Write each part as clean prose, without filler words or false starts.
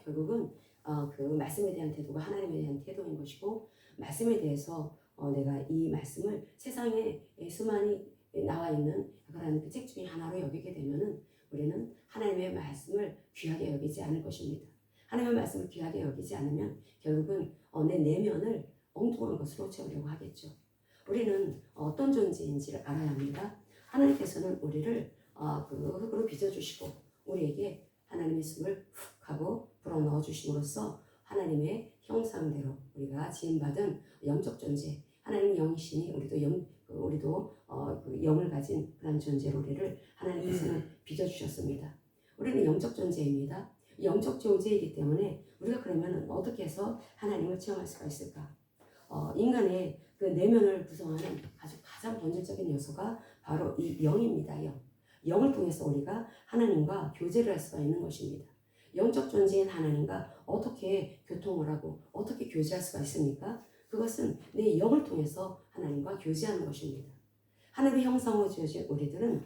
결국은 그 말씀에 대한 태도가 하나님에 대한 태도인 것이고, 말씀에 대해서 내가 이 말씀을 세상에 수많이 나와 있는 그런 그 책 중에 하나로 여기게 되면은 우리는 하나님의 말씀을 귀하게 여기지 않을 것입니다. 하나님의 말씀을 귀하게 여기지 않으면 결국은 내 내면을 엉뚱한 것으로 채우려고 하겠죠. 우리는 어떤 존재인지를 알아야 합니다. 하나님께서는 우리를 그 흙으로 빚어주시고 우리에게 하나님의 숨을 훅 하고 불어넣어 주심으로써 하나님의 형상대로 우리가 지음받은 영적 존재, 하나님 영이시니 우리도 그 영을 가진 그런 존재로 우리를 하나님께서는 빚어주셨습니다. 우리는 영적 존재입니다. 영적 존재이기 때문에 우리가 그러면 어떻게 해서 하나님을 체험할 수가 있을까? 인간의 그 내면을 구성하는 아주 가장 본질적인 요소가 바로 이 영입니다. 영을 통해서 우리가 하나님과 교제를 할 수가 있는 것입니다. 영적 존재인 하나님과 어떻게 교통을 하고 어떻게 교제할 수가 있습니까? 그것은 내 영을 통해서 하나님과 교제하는 것입니다. 하나님의 형상으로 지어진 우리들은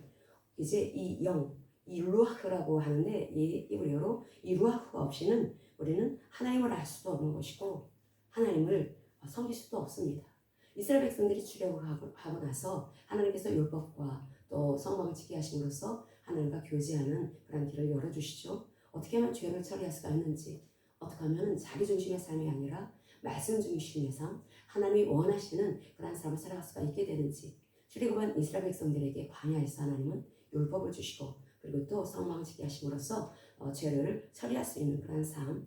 이제 이 영, 이 루아흐라고 하는데 이 히브리어로 이 루아흐가 없이는 우리는 하나님을 알 수도 없는 것이고 하나님을 섬길 수도 없습니다. 이스라엘 백성들이 출애굽을 하고 나서 하나님께서 율법과 또 성막을 지키게 하심으로써 하나님과 교제하는 그런 길을 열어주시죠. 어떻게 하면 죄를 처리할 수가 있는지, 어떻게 하면 자기 중심의 삶이 아니라 말씀 중심의 삶, 하나님이 원하시는 그런 삶을 살아갈 수가 있게 되는지, 출애굽한 이스라엘 백성들에게 광야에서 하나님은 율법을 주시고 그리고 또 성막을 지키게 하심으로써 죄를 처리할 수 있는 그런 삶,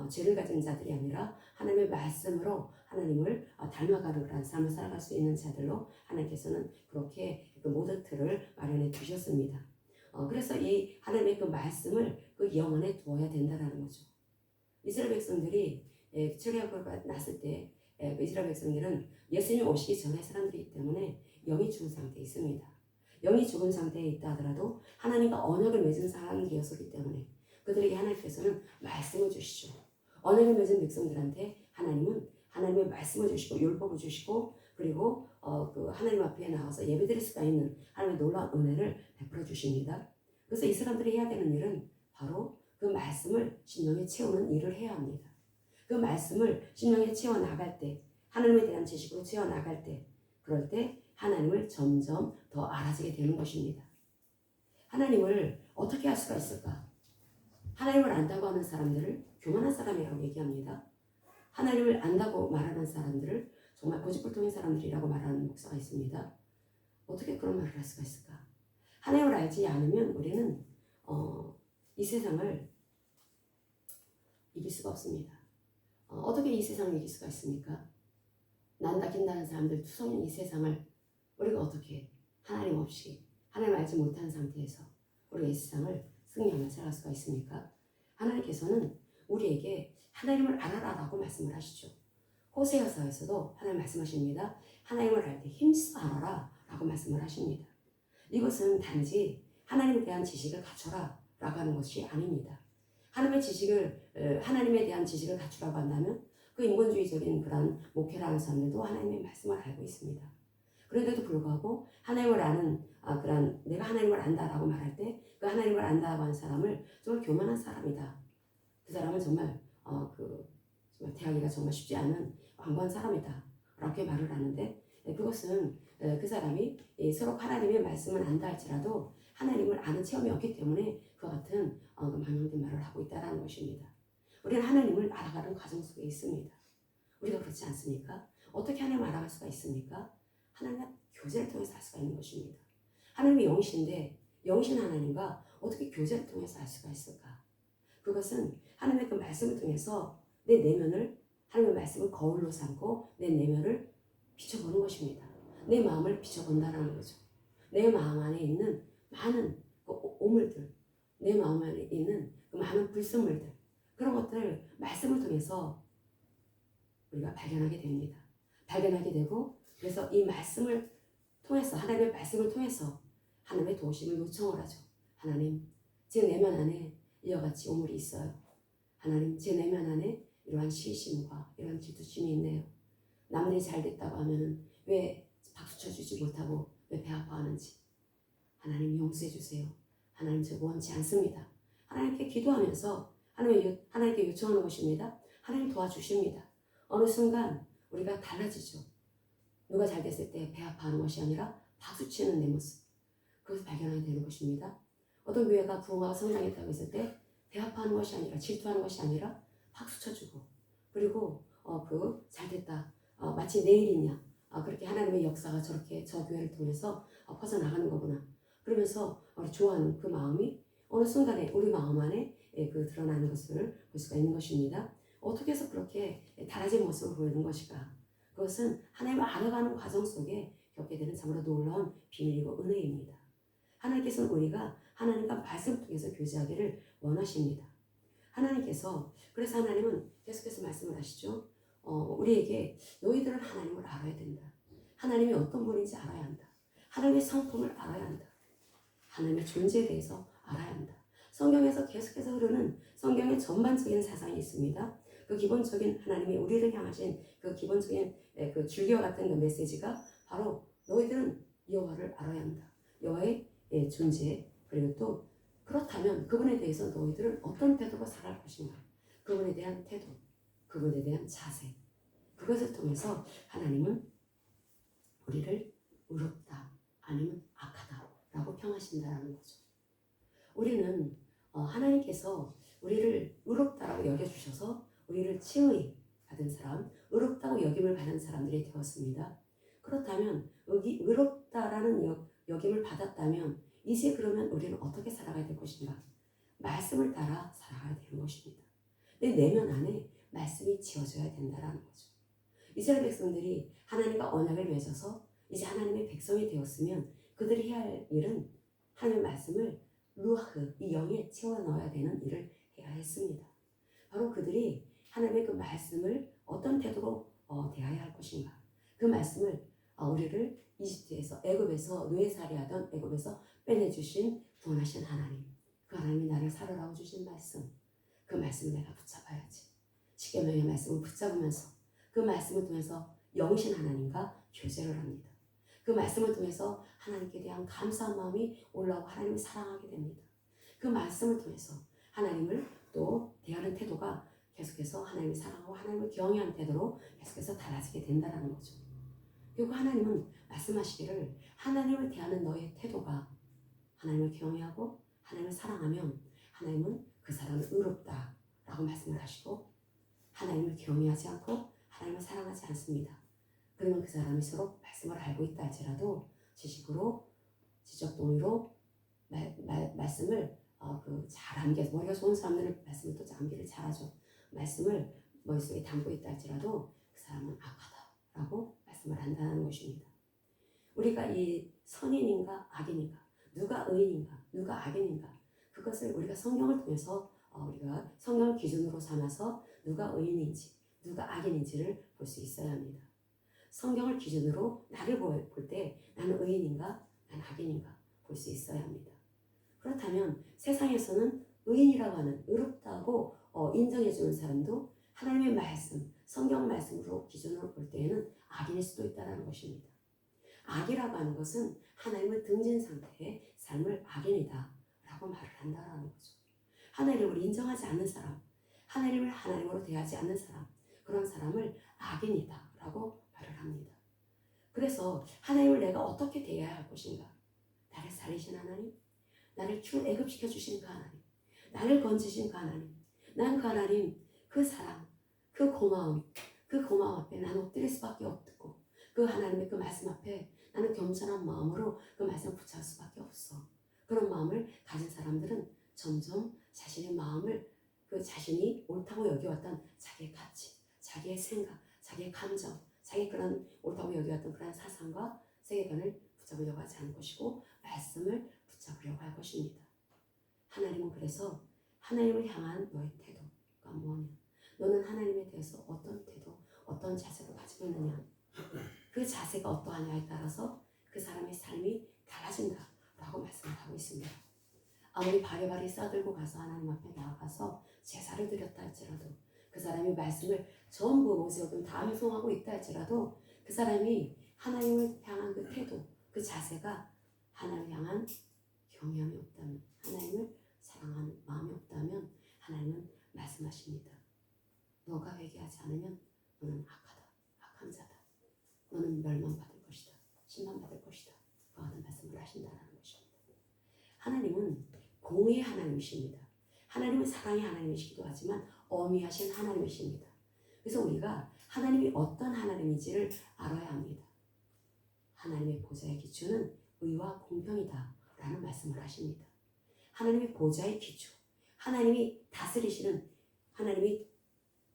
죄를 가진 자들이 아니라 하나님의 말씀으로 하나님을 닮아가는 그런 삶을 살아갈 수 있는 자들로 하나님께서는 그렇게 그 모든 틀을 마련해 주셨습니다. 그래서 이 하나님의 그 말씀을 그 영안에 두어야 된다라는 거죠. 이스라엘 백성들이 출애굽을 났을 때 이스라엘 백성들은 예수님 오시기 전에 사람들이기 때문에 영이 죽은 상태에 있습니다. 영이 죽은 상태에 있다 하더라도 하나님과 언약을 맺은 사람들이었기 때문에 그들에게 하나님께서는 말씀을 주시죠. 언약을 맺은 백성들한테 하나님은 하나님의 말씀을 주시고 율법을 주시고 그리고 그 하나님 앞에 나와서 예배드릴 수가 있는 하나님의 놀라운 은혜를 베풀어 주십니다. 그래서 이 사람들이 해야 되는 일은 바로 그 말씀을 심령에 채우는 일을 해야 합니다. 그 말씀을 심령에 채워 나갈 때, 하나님에 대한 지식으로 채워 나갈 때, 그럴 때 하나님을 점점 더 알아지게 되는 것입니다. 하나님을 어떻게 알 수가 있을까? 하나님을 안다고 하는 사람들을 교만한 사람이라고 얘기합니다. 하나님을 안다고 말하는 사람들을 정말 고집불통인 사람들이라고 말하는 목사가 있습니다. 어떻게 그런 말을 할 수가 있을까? 하나님을 알지 않으면 우리는 이 세상을 이길 수가 없습니다. 어떻게 이 세상을 이길 수가 있습니까? 난다 긴다는 사람들 투성인 이 세상을 우리가 어떻게 하나님 없이 하나님 알지 못한 상태에서 우리가 이 세상을 승리하며 살아갈 수가 있습니까? 하나님께서는 우리에게 하나님을 알아라라고 말씀을 하시죠. 호세아서에서도 하나님 말씀하십니다. 하나님을 알 때 힘써 알아라 라고 말씀을 하십니다. 이것은 단지 하나님에 대한 지식을 갖춰라 라고 하는 것이 아닙니다. 하나님에 대한 지식을 갖추라고 한다면 그 인본주의적인 그런 목회를 하는 사람들도 하나님의 말씀을 알고 있습니다. 그런데도 불구하고 하나님을 아는 그런 내가 하나님을 안다라고 말할 때 그 하나님을 안다고 하는 사람을 정말 교만한 사람이다. 그 사람은 정말 정말 대하기가 정말 쉽지 않은 완고한 사람이다. 이렇게 말을 하는데 그것은 그 사람이 서로 하나님의 말씀을 안다 할지라도 하나님을 아는 체험이 없기 때문에 그와 같은 망령된 말을 하고 있다는 것입니다. 우리는 하나님을 알아가는 과정 속에 있습니다. 우리가 그렇지 않습니까? 어떻게 하나님을 알아갈 수가 있습니까? 하나님과 교제를 통해서 알 수가 있는 것입니다. 하나님이 영이신데 영이신 하나님과 어떻게 교제를 통해서 알 수가 있을까? 그것은 하나님의 그 말씀을 통해서 내 내면을 하나님의 말씀을 거울로 삼고 내 내면을 비춰보는 것입니다. 내 마음을 비춰본다는 거죠. 내 마음 안에 있는 많은 그 오물들, 내 마음 안에 있는 그 많은 불순물들, 그런 것들을 말씀을 통해서 우리가 발견하게 됩니다. 발견하게 되고 그래서 이 말씀을 통해서 하나님의 말씀을 통해서 하나님의 도우심을 요청을 하죠. 하나님, 제 내면 안에 이와 같이 오물이 있어요. 하나님, 제 내면 안에 이러한 시심과 이러한 질투심이 있네요. 남들이 잘 됐다고 하면은 왜 박수 쳐주지 못하고 왜 배 아파하는지 하나님 용서해 주세요. 하나님 저 원치 않습니다. 하나님께 기도하면서 하나님께 요청하는 것입니다. 하나님 도와주십니다. 어느 순간 우리가 달라지죠. 누가 잘 됐을 때 배 아파하는 것이 아니라 박수치는 내 모습, 그것을 발견하게 되는 것입니다. 어떤 교회가 부흥하고 성장했다고 했을 때 배 아파하는 것이 아니라 질투하는 것이 아니라 박수 쳐주고, 그리고 그 잘됐다, 마치 내일이냐, 그렇게 하나님의 역사가 저렇게 저 교회를 통해서 퍼져나가는 거구나, 그러면서 좋아하는 그 마음이 어느 순간에 우리 마음 안에 그 드러나는 것을 볼 수가 있는 것입니다. 어떻게 해서 그렇게 달라진 모습을 보이는 것일까? 그것은 하나님을 알아가는 과정 속에 겪게 되는 참으로 놀라운 비밀이고 은혜입니다. 하나님께서는 우리가 하나님과 말씀을 통해서 교제하기를 원하십니다. 그래서 하나님은 계속해서 말씀을 하시죠. 우리에게 너희들은 하나님을 알아야 된다. 하나님이 어떤 분인지 알아야 한다. 하나님의 성품을 알아야 한다. 하나님의 존재에 대해서 알아야 한다. 성경에서 계속해서 흐르는 성경의 전반적인 사상이 있습니다. 그 기본적인 하나님이 우리를 향하신 그 기본적인 그 줄기와 같은 그 메시지가 바로 너희들은 여호와를 알아야 한다. 여호와의 존재, 그리고 또 그렇다면 그분에 대해서 너희들은 어떤 태도가 살아갈 것인가, 그분에 대한 태도, 그분에 대한 자세, 그것을 통해서 하나님은 우리를 의롭다 아니면 악하다라고 평하신다라는 거죠. 우리는 하나님께서 우리를 의롭다라고 여겨주셔서 우리를 칭의 받은 사람, 의롭다고 여김을 받은 사람들이 되었습니다. 그렇다면 의롭다라는 여김을 받았다면 이제 그러면 우리는 어떻게 살아가야 될 것인가? 말씀을 따라 살아가야 되는 것입니다. 내 내면 안에 말씀이 지어져야 된다라는 거죠. 이스라엘 백성들이 하나님과 언약을 맺어서 이제 하나님의 백성이 되었으면 그들이 해야 할 일은 하나님의 말씀을 루아흐, 이 영에 채워 넣어야 되는 일을 해야 했습니다. 바로 그들이 하나님의 그 말씀을 어떤 태도로 대해야 할 것인가? 그 말씀을 우리를 이집트에서, 애굽에서 노예살이하던 애굽에서 빼내주신 구원하신 하나님, 그 하나님이 나를 살아라고 주신 말씀, 그 말씀을 내가 붙잡아야지. 십계명의 말씀을 붙잡으면서 그 말씀을 통해서 영이신 하나님과 교제를 합니다. 그 말씀을 통해서 하나님께 대한 감사한 마음이 올라오고 하나님을 사랑하게 됩니다. 그 말씀을 통해서 하나님을 또 대하는 태도가 계속해서 하나님을 사랑하고 하나님을 경외하는 태도로 계속해서 달라지게 된다는 거죠. 그리고 하나님은 말씀하시기를 하나님을 대하는 너의 태도가 하나님을 경외하고 하나님을 사랑하면 하나님은 그 사람을 의롭다라고 말씀을 하시고, 하나님을 경외하지 않고 하나님을 사랑하지 않습니다. 그러면 그 사람이 서로 말씀을 알고 있다 할지라도 지식으로, 지적동의로 말씀을 잘 암기해서, 머리가 좋은 사람들은 말씀을 또 암기를 잘하죠. 말씀을 머릿속에 담고 있다 할지라도 그 사람은 악하다라고 말씀을 한다는 것입니다. 우리가 이 선인인가 악인인가, 누가 의인인가 누가 악인인가, 그것을 우리가 성경을 통해서 우리가 성경을 기준으로 삼아서 누가 의인인지 누가 악인인지를 볼 수 있어야 합니다. 성경을 기준으로 나를 볼 때 나는 의인인가 나는 악인인가 볼 수 있어야 합니다. 그렇다면 세상에서는 의인이라고 하는, 의롭다고 인정해주는 사람도 하나님의 말씀, 성경 말씀으로 기준으로 볼 때에는 악인일 수도 있다는 것입니다. 악이라고 하는 것은 하나님을 등진 상태의 삶을 악인이다 라고 말을 한다는 거죠. 하나님을 인정하지 않는 사람, 하나님을 하나님으로 대하지 않는 사람, 그런 사람을 악인이다 라고 말을 합니다. 그래서 하나님을 내가 어떻게 대해야 할 것인가? 나를 살리신 하나님, 나를 출애굽시켜 주신 그 하나님, 나를 건지신 그 하나님, 난 그 하나님, 그 사랑, 그 고마움 앞에 나는 엎드릴 수밖에 없고, 그 하나님의 그 말씀 앞에 나는 겸손한 마음으로 그 말씀을 붙잡을 수밖에 없어. 그런 마음을 가진 사람들은 점점 자신의 마음을, 그 자신이 옳다고 여겨왔던 자기의 가치, 자기의 생각, 자기의 감정, 자기 그런 옳다고 여겨왔던 그런 사상과 세계관을 붙잡으려고 하지 않을 것이고 말씀을 붙잡으려고 할 것입니다. 하나님은 그래서 하나님을 향한 너의 태도가 뭐냐? 너는 하나님에 대해서 어떤 태도, 어떤 자세를 가지고 있느냐? 그 자세가 어떠하냐에 따라서 그 사람의 삶이 달라진다라고 말씀을 하고 있습니다. 아무리 바리바리 싸들고 가서 하나님 앞에 나아가서 제사를 드렸다 할지라도, 그 사람이 말씀을 전부 모세오든 다 암송하고 있다 할지라도, 그 사람이 하나님을 향한 그 태도, 그 자세가 하나님을 향한 경외함이 없다면, 하나님을 사랑하는 마음이 없다면 하나님은 말씀하십니다. 너가 회개하지 않으면 너는 악하다, 악한 자다. 너는 멸망받을 것이다, 심판받을 것이다. 그와 같은 말씀을 하신다는 것입니다. 하나님은 공의의 하나님이십니다. 하나님은 사랑의 하나님이시기도 하지만 엄위하신 하나님이십니다. 그래서 우리가 하나님이 어떤 하나님인지를 알아야 합니다. 하나님의 보좌의 기초는 의와 공평이다 라는 말씀을 하십니다. 하나님의 보좌의 기초, 하나님이 다스리시는, 하나님이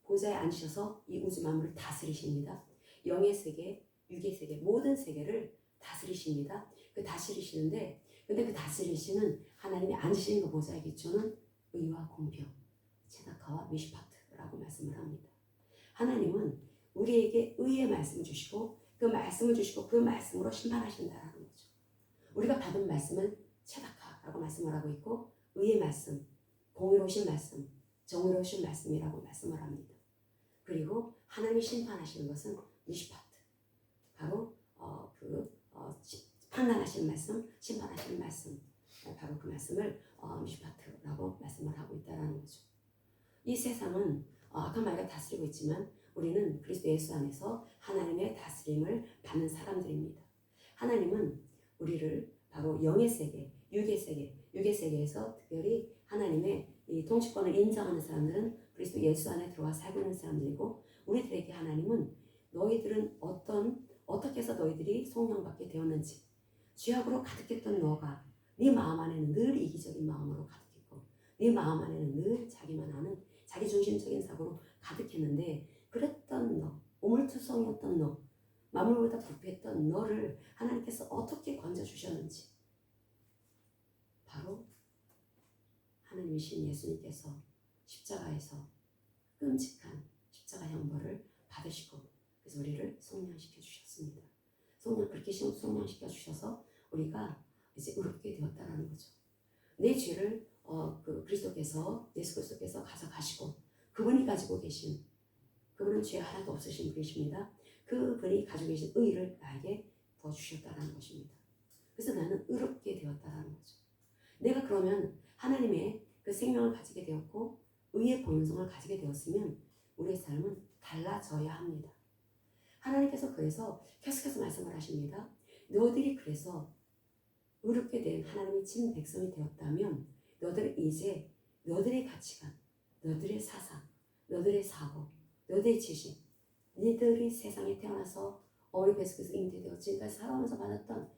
보좌에 앉으셔서 이 우주 만물을 다스리십니다. 영의 세계, 육의 세계, 모든 세계를 다스리십니다. 그 다스리시는데, 근데 그 다스리시는 하나님이 앉으신 그 보좌의 기초는 의와 공평, 체다카와 미시파트라고 말씀을 합니다. 하나님은 우리에게 의의 말씀을 주시고 그 말씀을 주시고 그 말씀으로 심판하신다라는 거죠. 우리가 받은 말씀은 체다카라고 말씀을 하고 있고 의의 말씀, 공의로우신 말씀, 정의로우신 말씀이라고 말씀을 합니다. 그리고 하나님이 심판하시는 것은 미시파트, 바로 판단하시는 말씀, 심판하시는 말씀, 바로 그 말씀을 미시파트라고 말씀을 하고 있다는 거죠. 이 세상은 악한 마귀가 다스리고 있지만 우리는 그리스도 예수 안에서 하나님의 다스림을 받는 사람들입니다. 하나님은 우리를 바로 영의 세계, 육의 세계에서 특별히 하나님의 이 통치권을 인정하는 사람들은 그리스도 예수 안에 들어와 살고 있는 사람들이고, 우리들에게 하나님은 너희들은 어떻게 해서 너희들이 성령받게 되었는지, 죄악으로 가득했던 너가 네 마음 안에는 늘 이기적인 마음으로 가득했고 네 마음 안에는 늘 자기만 아는 자기중심적인 사고로 가득했는데, 그랬던 너, 오물투성이었던 너, 만물보다 부패했던 너를 하나님께서 어떻게 건져주셨는지, 바로 하나님이신 예수님께서 십자가에서 끔찍한 십자가 형벌을 받으시고 그래서 우리를 속량시켜 주셨습니다. 그렇게 속량시켜 주셔서 우리가 이제 의롭게 되었다라는 거죠. 내 죄를 그리스도께서, 예수 그리스도께서 가져가시고, 그분이 가지고 계신, 그분은 죄 하나도 없으신 분이십니다. 그분이 가지고 계신 의를 나에게 더 주셨다라는 것입니다. 그래서 나는 의롭게 되었다라는 거죠. 내가 그러면 하나님의 그 생명을 가지게 되었고 의의 본성을 가지게 되었으면 우리의 삶은 달라져야 합니다. 하나님께서 그래서 계속해서 말씀을 하십니다. 너희들이 그래서 의롭게 된 하나님의 친 백성이 되었다면 너희들은 이제 너희들의 가치관, 너희들의 사상, 너희들의 사고, 너희들의 지식, 너희들이 세상에 태어나서 어머니 뱃속에서 잉태되어 지금까지 살아오면서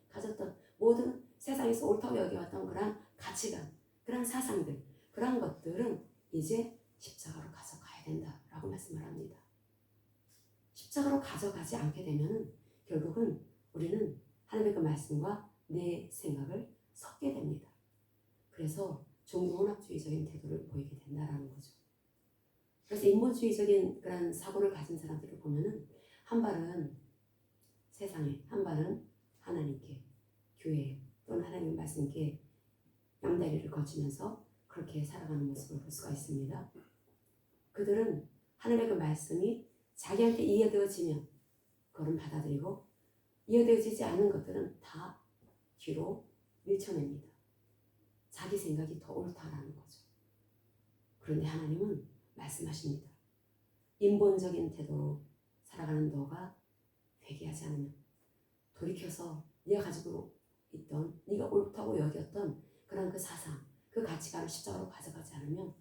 가졌던 모든 세상에서 옳다고 여겨왔던 그런 가치관, 그런 사상들, 그런 것들은 이제 십자가로 가져가야 된다라고 말씀을 합니다. 십자가로 가져가지 않게 되면 결국은 우리는 하나님의 그 말씀과 내 생각을 섞게 됩니다. 그래서 종교혼합주의적인 태도를 보이게 된다라는 거죠. 그래서 인본주의적인 그런 사고를 가진 사람들을 보면은 한 발은 세상에, 한 발은 하나님께, 교회 또는 하나님의 말씀께 양다리를 거치면서 그렇게 살아가는 모습을 볼 수가 있습니다. 그들은 하나님의 그 말씀이 자기한테 이해되어지면 그걸 받아들이고, 이해되어지지 않는 것들은 다 뒤로 밀쳐냅니다. 자기 생각이 더 옳다라는 거죠. 그런데 하나님은 말씀하십니다. 인본적인 태도로 살아가는 너가 회개하지 않으면, 돌이켜서 네가 가지고 있던, 네가 옳다고 여겼던 그런 그 사상, 그 가치관을 십자가로 가져가지 않으면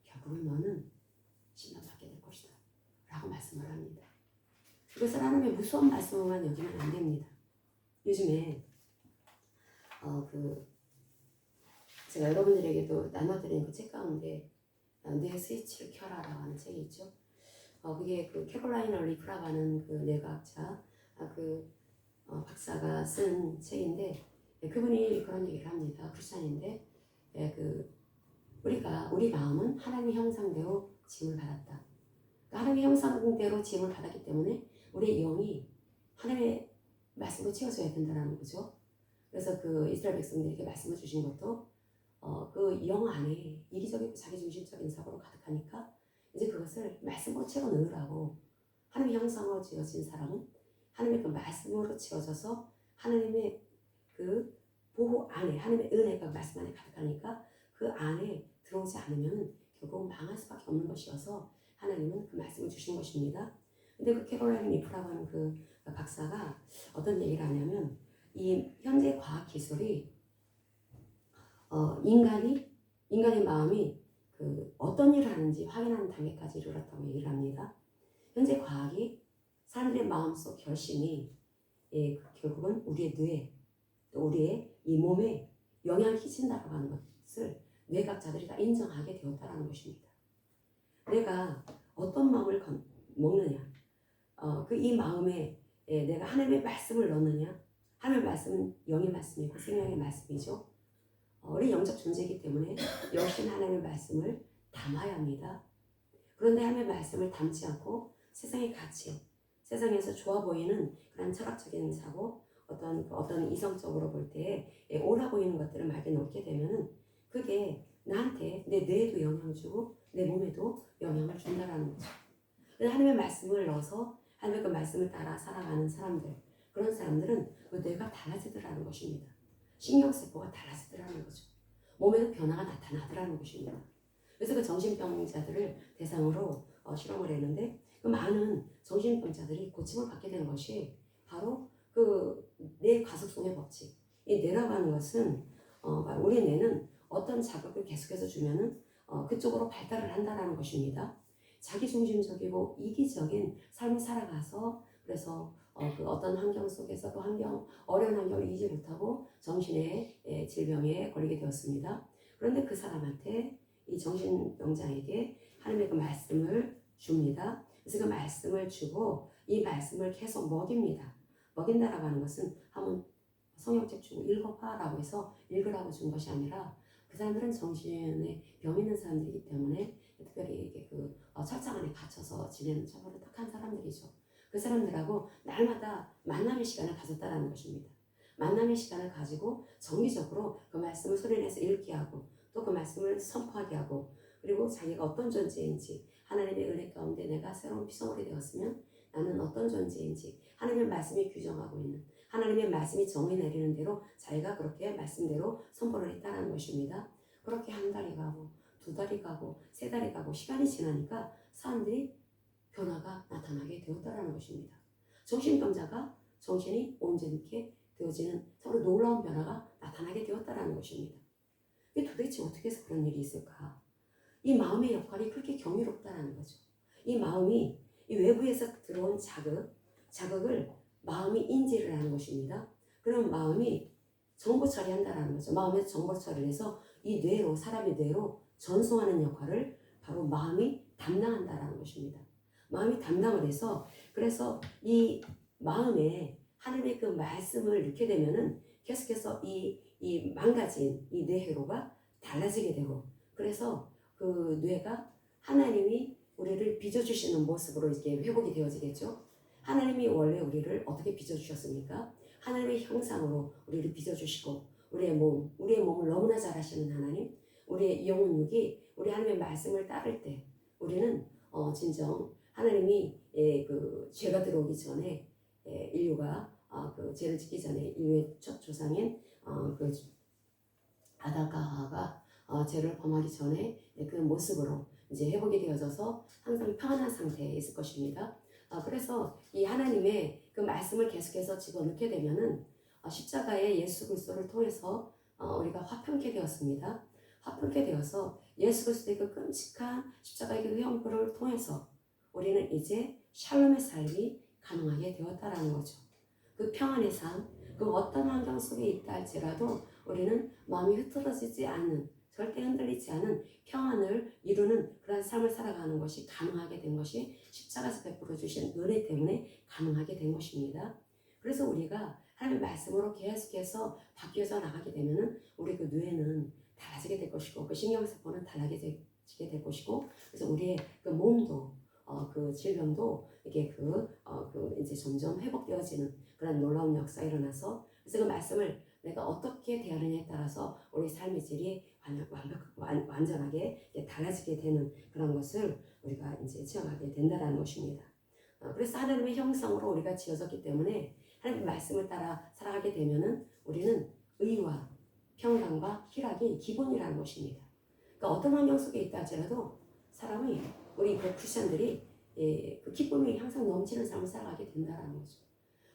결국은 너는 심판받게 될 것이다 라고 말씀을 합니다. 이것을 하나님의 무서운 말씀으로만 여기면 안 됩니다. 요즘에 제가 여러분들에게도 나눠드린 그 책 가운데 내 스위치를 켜라라고 하는 책이 있죠. 그게 그 캐롤라이나 리프라고 하는 그 뇌과학자, 박사가 쓴 책인데, 그분이 그런 얘기를 합니다. 크리스찬인데, 우리 마음은 하나님의 형상대로 지음을 받았다. 그러니까 하나님의 형상대로 지음을 받았기 때문에 우리의 영이 하나님의 말씀으로 채워져야 된다는 거죠. 그래서 그 이스라엘 백성들에게 말씀을 주신 것도 그 영 안에 이기적이고 자기중심적인 사고로 가득하니까 이제 그것을 말씀으로 채워 넣으라고, 하나님의 형상으로 지어진 사람은 하나님의 그 말씀으로 지어져서 하나님의 그 보호 안에, 하나님의 은혜가 말씀 안에 가득하니까 그 안에 들어오지 않으면 결국 망할 수밖에 없는 것이어서 하나님은 그 말씀을 주신 것입니다. 근데 그 캐롤라인 리프라고 하는 그 박사가 어떤 얘기를 하냐면 이 현재 과학 기술이 인간의 마음이 그 어떤 일을 하는지 확인하는 단계까지 이르렀다고 얘기를 합니다. 현재 과학이 사람들의 마음속 결심이 결국은 우리의 뇌, 또 우리의 이 몸에 영향을 끼친다고 하는 것을 뇌과학자들이 다 인정하게 되었다는 것입니다. 내가 어떤 마음을 먹느냐, 이 마음에 내가 하나님의 말씀을 넣느냐, 하나님의 말씀은 영의 말씀이고 생명의 말씀이죠. 우리 영적 존재이기 때문에 역시 하나님의 말씀을 담아야 합니다. 그런데 하나님의 말씀을 담지 않고 세상의 가치, 세상에서 좋아 보이는 그런 철학적인 사고, 어떤 이성적으로 볼 때 옳아 보이는 것들을 말게 놓게 되면은 그게 나한테 내 뇌에도 영향을 주고 내 몸에도 영향을 준다라는 거죠. 하나님의 말씀을 넣어서 하나님의 그 말씀을 따라 살아가는 사람들, 그런 사람들은 그 뇌가 달라지더라는 것입니다. 신경세포가 달라지더라는 거죠. 몸에도 변화가 나타나더라는 것입니다. 그래서 그 정신병자들을 대상으로 실험을 했는데 그 많은 정신병자들이 고침을 받게 되는 것이 바로 그 뇌 가속성의 법칙. 이 뇌라고 하는 것은 우리 뇌는 어떤 자극을 계속해서 주면은 그쪽으로 발달을 한다라는 것입니다. 자기중심적이고 이기적인 삶을 살아가서 그래서 그 어떤 환경 속에서 그 어려운 환경을 이기지 못하고 정신의 질병에 걸리게 되었습니다. 그런데 그 사람한테 이 정신병자에게 하나님의 그 말씀을 줍니다. 그래서 그 말씀을 주고 이 말씀을 계속 먹입니다. 먹인다라고 하는 것은 한번 성경책 주고 읽어봐라고 해서 읽으라고 준 것이 아니라 그 사람들은 정신에 병 있는 사람들이기 때문에 특별히 이게 철장 안에 갇혀서 지내는 처벌을 택한 사람들이죠. 그 사람들하고 날마다 만남의 시간을 가졌다라는 것입니다. 만남의 시간을 가지고 정기적으로 그 말씀을 소리내서 읽게 하고 또 그 말씀을 선포하게 하고 그리고 자기가 어떤 존재인지 하나님의 은혜 가운데 내가 새로운 피조물이 되었으면 나는 어떤 존재인지 하나님의 말씀이 규정하고 있는 하나님의 말씀이 정의 내리는 대로 자기가 그렇게 말씀대로 선포를 했다는 것입니다. 그렇게 한 달이 가고 두 달이 가고 세 달이 가고 시간이 지나니까 사람들이 변화가 나타나게 되었다는 것입니다. 정신병자가 정신이 온전케 되어지는 서로 놀라운 변화가 나타나게 되었다는 것입니다. 도대체 어떻게 해서 그런 일이 있을까? 이 마음의 역할이 그렇게 경이롭다는 거죠. 이 마음이 이 외부에서 들어온 자극을 마음이 인지를 하는 것입니다. 그럼 마음이 정보 처리한다는 거죠. 마음에서 정보 처리를 해서 이 뇌로 사람의 뇌로 전송하는 역할을 바로 마음이 담당한다는 것입니다. 마음이 담당을 해서 그래서 이 마음에 하나님의 그 말씀을 넣게 되면은 계속해서 이 망가진 이 뇌회로가 달라지게 되고 그래서 그 뇌가 하나님이 우리를 빚어주시는 모습으로 이렇게 회복이 되어지겠죠. 하나님이 원래 우리를 어떻게 빚어주셨습니까? 하나님의 형상으로 우리를 빚어주시고 우리의 몸을 너무나 잘 아시는 하나님, 우리의 영혼육이 우리 하나님의 말씀을 따를 때 우리는 진정 하나님이 그 죄가 들어오기 전에 인류가 그 죄를 짓기 전에 인류의 첫 조상인 그 아담과 하와가 죄를 범하기 전에 그 모습으로 이제 회복이 되어져서 항상 평안한 상태에 있을 것입니다. 그래서 이 하나님의 그 말씀을 계속해서 집어넣게 되면은 십자가의 예수 그리스도를 통해서 우리가 화평케 되었습니다. 화평케 되어서 예수 그리스도의 그 끔찍한 십자가의 그 형벌을 통해서 우리는 이제 샬롬의 삶이 가능하게 되었다라는 거죠. 그 평안의 삶, 그 어떤 환경 속에 있다 할지라도 우리는 마음이 흐트러지지 않는, 절대 흔들리지 않은 평안을 이루는 그런 삶을 살아가는 것이 가능하게 된 것이 십자가에서 베풀어 주신 은혜 때문에 가능하게 된 것입니다. 그래서 우리가 하나님의 말씀으로 계속해서 바뀌어져 나가게 되면은 우리 그 뇌는 달라지게 될 것이고 그 신경세포는 달라지게 될 것이고 그래서 우리의 그 몸도 그 질병도 이게 이제 점점 회복되어지는 그런 놀라운 역사가 일어나서 그래서 그 말씀을 내가 어떻게 대하느냐에 따라서 우리 삶의 질이 완전하게 달라지게 되는 그런 것을 우리가 이제 체험하게 된다는 것입니다. 그래서 하나님의 형상으로 우리가 지어졌기 때문에 하나님의 말씀을 따라 살아가게 되면은 우리는 의와 평강과 희락이 기본이라는 것입니다. 그러니까 어떤 환경 속에 있다 할지라도 사람이 우리 그 크리스천들이 그 기쁨이 항상 넘치는 삶을 살아가게 된다라는 거죠.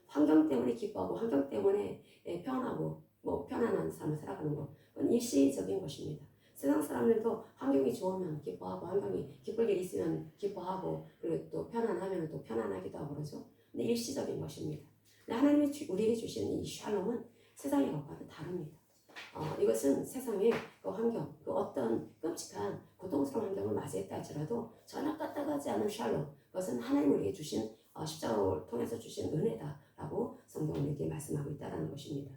환경 때문에 기뻐하고 환경 때문에 편하고 뭐 편안한 삶을 살아가는 것 그건 일시적인 것입니다. 세상 사람들도 환경이 좋으면 기뻐하고 환경이 기쁠 일이 있으면 기뻐하고 그리고 또 편안하면 또 편안하기도 하고 그러죠. 근데 일시적인 것입니다. 근데 하나님이 우리에게 주시는 이 샬롬은 세상의 것과는 다릅니다. 이것은 세상의 그 환경, 그 어떤 끔찍한 고통스러운 환경을 맞이했다 할지라도 전혀 까딱하지 않은 샬롬, 그것은 하나님 우리에게 주신 십자가를 통해서 주신 은혜다라고 성경은 이렇게 말씀하고 있다는 것입니다.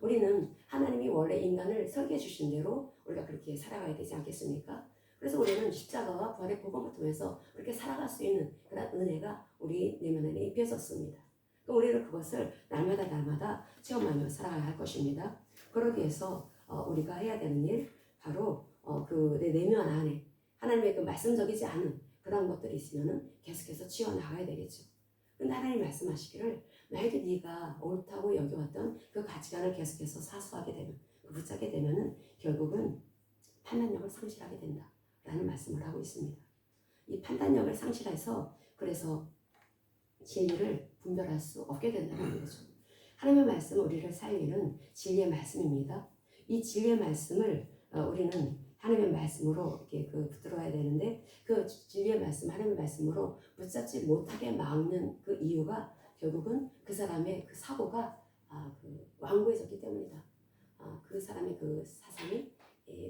우리는 하나님이 원래 인간을 설계해 주신 대로 우리가 그렇게 살아가야 되지 않겠습니까? 그래서 우리는 십자가와 부활의 복음을 통해서 그렇게 살아갈 수 있는 그런 은혜가 우리 내면에 입혀졌습니다. 우리는 그것을 날마다 체험하며 살아가야 할 것입니다. 그러기 위해서 우리가 해야 되는 일 바로 그 내 내면 안에 하나님의 그 말씀적이지 않은 그런 것들이 있으면은 계속해서 치워 나가야 되겠죠. 근데 하나님 말씀하시기를 만약에 네가 옳다고 여겨왔던 그 가치관을 계속해서 사수하게 되면 붙잡게 되면은 결국은 판단력을 상실하게 된다라는 말씀을 하고 있습니다. 이 판단력을 상실해서 그래서 진리를 분별할 수 없게 된다는 거죠. 하나님의 말씀은 우리를 살리는 진리의 말씀입니다. 이 진리의 말씀을 우리는 하나님의 말씀으로 이렇게 붙들어야 되는데 그 진리의 말씀, 하나님의 말씀으로 붙잡지 못하게 막는 그 이유가 결국은 그 사람의 그 사고가 완고해졌기 때문이다. 그 사람의 그 사상이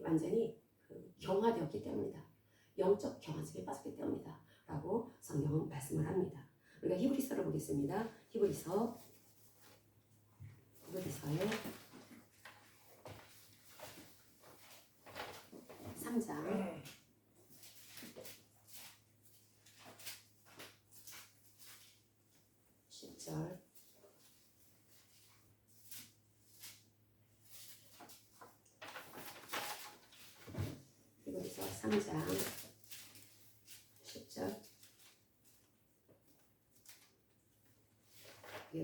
완전히 경화되었기 때문이다. 영적 경화증에 빠졌기 때문이다. 라고 성경은 말씀을 합니다. 우리가 히브리서를 보겠습니다. 히브리서에 3장 10절 히브리서 3장 10절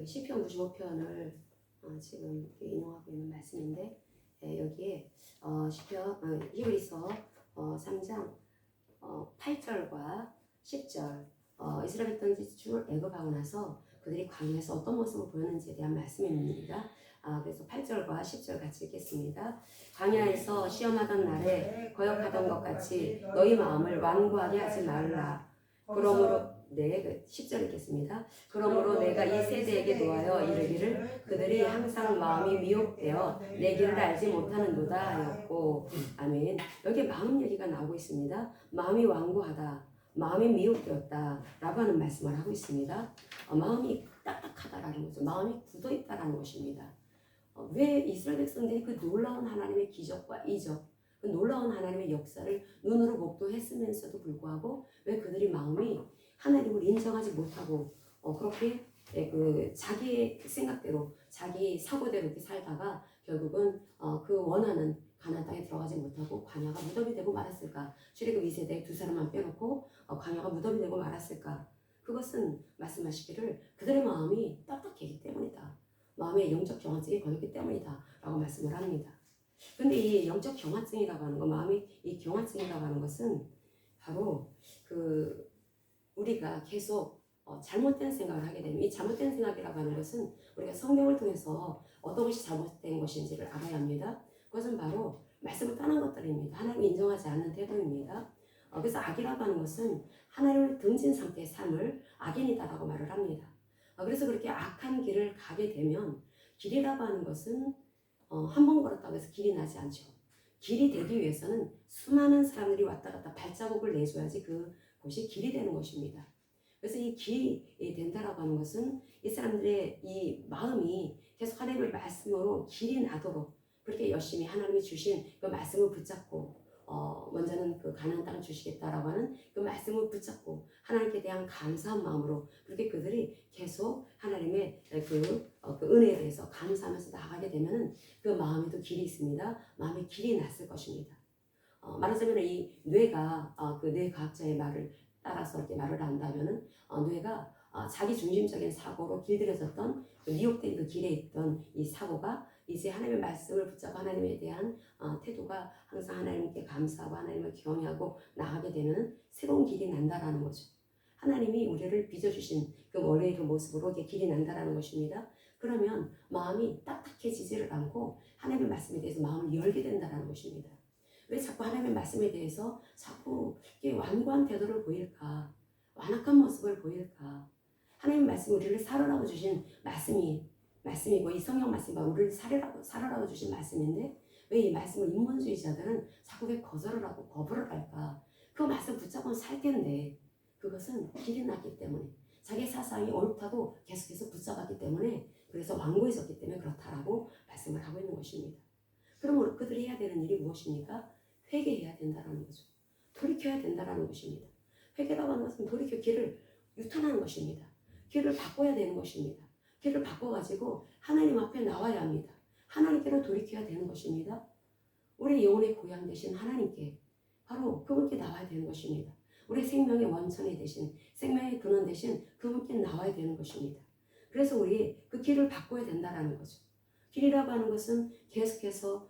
시편 95편을 지금 인용하고 있는 말씀인데 여기에 히브리서 3장 8절과 10절 이스라엘 백성들이 출애굽하고 나서 그들이 광야에서 어떤 모습을 보였는지에 대한 말씀입니다. 그래서 8절과 10절 같이 읽겠습니다. 광야에서 시험하던 날에 거역하던 것 같이 너희 마음을 완고하게 하지 말라. 그러므로 10절 읽겠습니다. 그러므로 내가 이 세대에게 노하여 이르기를 그들이 항상 마음이 미혹되어 내 길을 알지 못하는도다 하였고 아멘. 여기 마음 얘기가 나오고 있습니다. 마음이 완고하다, 마음이 미혹되었다 라고 하는 말씀을 하고 있습니다. 마음이 딱딱하다라는 거죠. 마음이 굳어있다라는 것입니다. 왜 이스라엘 백성들이 그 놀라운 하나님의 기적과 이적, 그 놀라운 하나님의 역사를 눈으로 목도했으면서도 불구하고 왜 그들이 마음이 하나님을 인정하지 못하고 그렇게 자기의 생각대로 자기 사고대로 이렇게 살다가 결국은 그 원하는 가나안 땅에 들어가지 못하고 광야가 무덤이 되고 말았을까? 출애굽 2세대 두 사람만 빼놓고 광야가 무덤이 되고 말았을까? 그것은 말씀하시기를 그들의 마음이 딱딱하기 때문이다. 마음의 영적 경화증이 걸렸기 때문이다 라고 말씀을 합니다. 근데 이 영적 경화증이라고 하는 거, 마음이 이 경화증이라고 하는 것은 바로 우리가 계속 잘못된 생각을 하게 되면 이 잘못된 생각이라고 하는 것은 우리가 성경을 통해서 어떤 것이 잘못된 것인지를 알아야 합니다. 그것은 바로 말씀을 떠난 것들입니다. 하나님을 인정하지 않는 태도입니다. 그래서 악이라고 하는 것은 하나님을 등진 상태의 삶을 악인이다라고 말을 합니다. 그래서 그렇게 악한 길을 가게 되면 길이라고 하는 것은 한 번 걸었다고 해서 길이 나지 않죠. 길이 되기 위해서는 수많은 사람들이 왔다 갔다 발자국을 내줘야지 그곳이 길이 되는 것입니다. 그래서 이 길이 된다라고 하는 것은 이 사람들의 이 마음이 계속 하나님의 말씀으로 길이 나도록 그렇게 열심히 하나님이 주신 그 말씀을 붙잡고 먼저는 그 가나안 땅을 주시겠다라고 하는 그 말씀을 붙잡고 하나님께 대한 감사한 마음으로 그렇게 그들이 계속 하나님의 그 은혜에 대해서 감사하면서 나가게 되면은 그 마음에도 길이 있습니다. 마음에 길이 났을 것입니다. 말하자면 이 뇌가 그 뇌과학자의 말을 따라서 이렇게 말을 한다면은 뇌가 자기 중심적인 사고로 길들여졌던 그 미혹된 그 길에 있던 이 사고가 이제 하나님의 말씀을 붙잡고 하나님에 대한 태도가 항상 하나님께 감사하고 하나님을 경외하고 나가게 되면 새로운 길이 난다라는 거죠. 하나님이 우리를 빚어주신 그 원래의 그 모습으로 이게 길이 난다라는 것입니다. 그러면 마음이 딱딱해지지를 않고 하나님의 말씀에 대해서 마음을 열게 된다라는 것입니다. 왜 자꾸 하나님의 말씀에 대해서 자꾸 이렇게 완고한 태도를 보일까? 완악한 모습을 보일까? 하나님 말씀 우리를 살으라고 주신 말씀이고 이 성경 말씀이 우리를 살으라고 주신 말씀인데 왜 이 말씀을 인본주의자들은 자꾸 왜 거절을 하고 거부를 할까? 그 말씀 붙잡고 살 텐데 그것은 길이 났기 때문에 자기 사상이 옳다고 계속해서 붙잡았기 때문에 그래서 완고해졌기 때문에 그렇다라고 말씀을 하고 있는 것입니다. 그럼 그들이 해야 되는 일이 무엇입니까? 회개해야 된다는 거죠. 돌이켜야 된다는 것입니다. 회개라고 하는 것은 돌이켜 길을 유턴하는 것입니다. 길을 바꿔야 되는 것입니다. 길을 바꿔가지고 하나님 앞에 나와야 합니다. 하나님께로 돌이켜야 되는 것입니다. 우리 영혼의 고향 되신 하나님께 바로 그분께 나와야 되는 것입니다. 우리 생명의 원천이 되신 생명의 근원 되신 그분께 나와야 되는 것입니다. 그래서 우리 그 길을 바꿔야 된다는 거죠. 길이라고 하는 것은 계속해서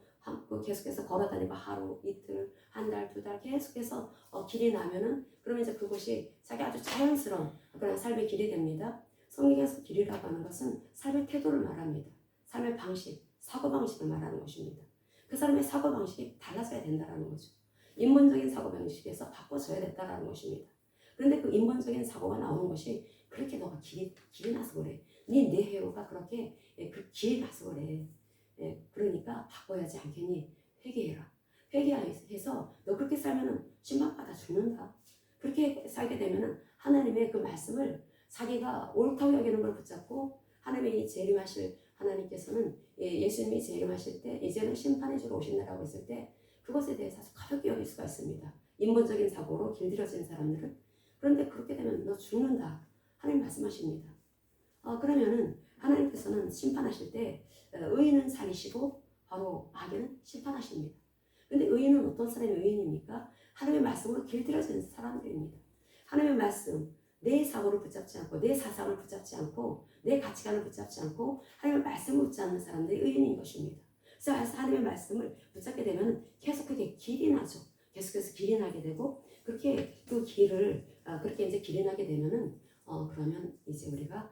걸어다니고 하루, 이틀, 한 달, 두 달 계속해서 길이 나면은 그러면 이제 그것이 자기 아주 자연스러운 그런 삶의 길이 됩니다. 성경에서 길이라고 하는 것은 삶의 태도를 말합니다. 삶의 방식, 사고방식을 말하는 것입니다. 그 사람의 사고방식이 달라져야 된다는 거죠. 인본적인 사고방식에서 바꿔져야 된다는 것입니다. 그런데 그 인본적인 사고가 나오는 것이 그렇게 너가 길이 나서 그래. 네 내해로가 그렇게 그 길이 나서 그래. 그러니까 바꿔야지 않겠니? 회개해라. 회개해서 너 그렇게 살면은 심판받아 죽는다. 그렇게 살게 되면은 하나님의 그 말씀을 자기가 옳다고 여기는 걸 붙잡고 하나님이 재림하실 하나님께서는 예수님이 재림하실 때 이제는 심판해 주러 오신다라고 했을 때 그것에 대해서 아주 가볍게 여길 수가 있습니다. 인본적인 사고로 길들여진 사람들은. 그런데 그렇게 되면 너 죽는다. 하나님 말씀하십니다. 그러면은 하나님께서는 심판하실 때 의인은 살리시고 바로 악인은 심판하십니다. 근데 의인은 어떤 사람이 의인입니까? 하나님의 말씀으로 길들여진 사람들입니다. 하나님의 말씀, 내 사고를 붙잡지 않고 내 사상을 붙잡지 않고 내 가치관을 붙잡지 않고 하나님의 말씀을 붙잡는 사람들이 의인인 것입니다. 그래서 하나님의 말씀을 붙잡게 되면 계속 그게 길이 나죠. 계속해서 길이 나게 되고 그렇게 그 길을 그렇게 이제 길이 나게 되면은 그러면 이제 우리가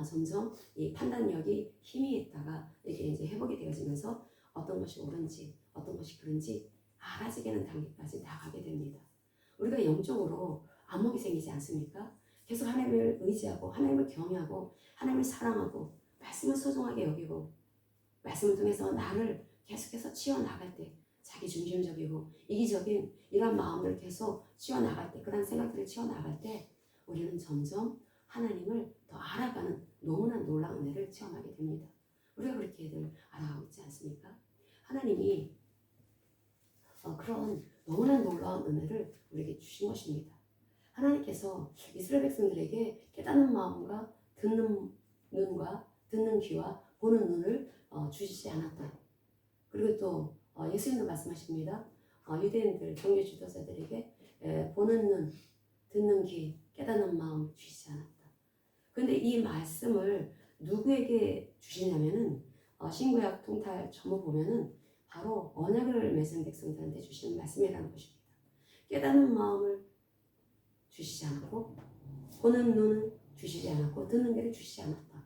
점점 이 판단력이 힘이 있다가 이게 이제 회복이 되어지면서 어떤 것이 옳은지 어떤 것이 그른지 알아지게는 단계까지 나가게 됩니다. 우리가 영적으로 안목이 생기지 않습니까? 계속 하나님을 의지하고 하나님을 경외하고 하나님을 사랑하고 말씀을 소중하게 여기고 말씀을 통해서 나를 계속해서 치워나갈 때 자기 중심적이고 이기적인 이런 마음을 계속 치워나갈 때 그런 생각들을 치워나갈 때 우리는 점점 하나님을 더 알아가는 너무나 놀라운 은혜를 체험하게 됩니다. 우리가 그렇게 늘 알아가고 있지 않습니까? 하나님이 그런 너무나 놀라운 은혜를 우리에게 주신 것입니다. 하나님께서 이스라엘 백성들에게 깨닫는 마음과 듣는 눈과 듣는 귀와 보는 눈을 주시지 않았다. 그리고 또 예수님도 말씀하십니다. 유대인들 종교 지도자들에게 보는 눈, 듣는 귀, 깨닫는 마음 주시지 않았다. 그런데 이 말씀을 누구에게 주시냐면은 신구약 통탈 전부 보면은 바로 언약을 맺은 백성들한테 주시는 말씀이라는 것입니다. 깨닫는 마음을 주시지 않았고 보는 눈을 주시지 않았고 듣는 귀를 주시지 않았다.